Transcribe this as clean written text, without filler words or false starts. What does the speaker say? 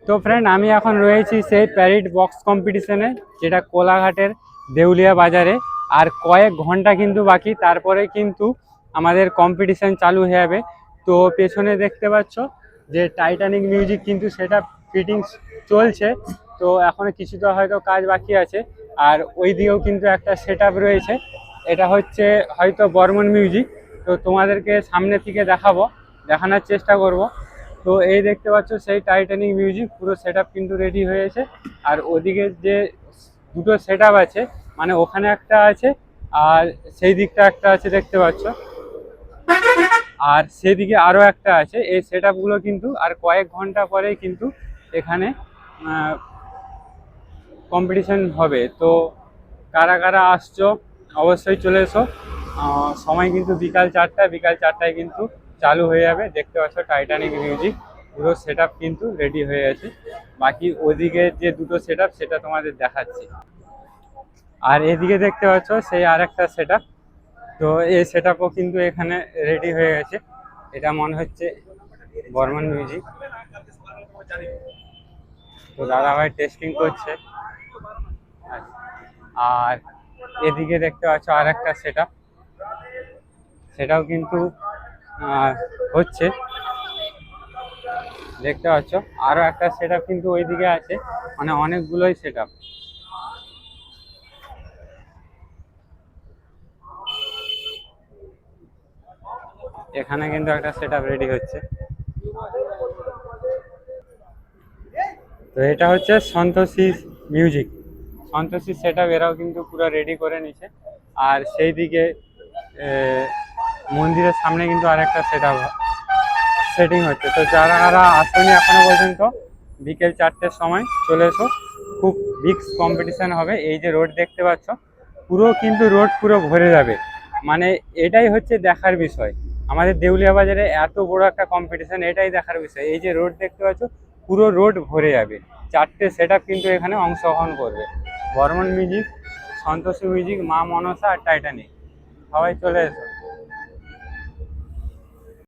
তো ফ্রেন্ড, আমি এখন রয়েছি সেই প্যারেড বক্স কম্পিটিশনে, যেটা কোলাঘাটের দেউলিয়া বাজারে। আর কয়েক ঘন্টা কিন্তু বাকি, তারপরে কিন্তু আমাদের কম্পিটিশন চালু হয়ে যাবে। তো পেছনে দেখতে পাচ্ছ যে টাইটানিক মিউজিক কিন্তু সেটা ফিটিংস চলছে। তো এখনো কিছুটা হয়তো কাজ বাকি আছে। আর ওই দিকেও কিন্তু একটা সেট রয়েছে, এটা হচ্ছে হয়তো বর্মন মিউজিক। তো তোমাদেরকে সামনে থেকে দেখানোর চেষ্টা করব। তো এই দেখতে পাচ্ছ সেই টাইটানিক মিউজিক পুরো সেটআপ কিন্তু রেডি হয়েছে। আর ওদিকে যে দুটো সেটআপ আছে, মানে ওখানে একটা আছে আর সেই দিকটা একটা আছে দেখতে পাচ্ছ, আর সেদিকে আরো একটা আছে। এই সেটআপ গুলো কিন্তু আর কয়েক ঘন্টা পরেই কিন্তু এখানে কম্পিটিশন হবে। তো কারা কারা আসছো অবশ্যই চলে এসো। সময় কিন্তু বিকাল 4টায় কিন্তু চালু হয়ে যাবে। দেখতে পাচ্ছ টাইটানিক মিউজিক পুরো সেটআপ কিন্তু রেডি হয়ে গেছে। বাকি ওদিকে যে দুটো সেটআপ সেটা তোমাদের দেখাচ্ছি। আর এদিকে দেখতে পাচ্ছ সেই আর একটা সেটআপ। তো এই সেটআপও কিন্তু এখানে রেডি হয়ে গেছে। এটা মনে হচ্ছে বর্মন মিউজিক। তো দাদাভাই টেস্টিং করছে। আর এদিকে দেখতে পাচ্ছ আর একটা সেটআপ, সেটাও কিন্তু হচ্ছে। দেখতে পাচ্ছ আরো একটা সেটআপ কিন্তু ওইদিকে আছে, মানে অনেকগুলোই সেটআপ। এখানে কিন্তু একটা সেটআপ রেডি হচ্ছে। তো এটা হচ্ছে সন্তোষী মিউজিক, সন্তোষী সেটআপ। এরাও কিন্তু পুরো রেডি করে নিছে। আর সেই দিকে মন্দিরের সামনে কিন্তু আরেকটা সেটআপ সেটিং হচ্ছে। তো যারা আসেনি এখনো পর্যন্ত, বিকেল 4টের সময় চলে এসো। খুব বিগ কম্পিটিশন হবে। এই যে রোড দেখতে পাচ্ছ, পুরো কিন্তু রোড পুরো ভরে যাবে। মানে এটাই হচ্ছে দেখার বিষয়, আমাদের দেউলিয়া বাজারে এত বড় একটা কম্পিটিশন, এটাই দেখার বিষয়। এই যে রোড দেখতে পাচ্ছ, পুরো রোড ভরে যাবে। 4টে সেটআপ কিন্তু এখানে অংশগ্রহণ করবে। বর্মন মিউজিক, সন্তোষী মিউজিক, মা মনসা আর টাইটানিক, সবাই চলে এসো।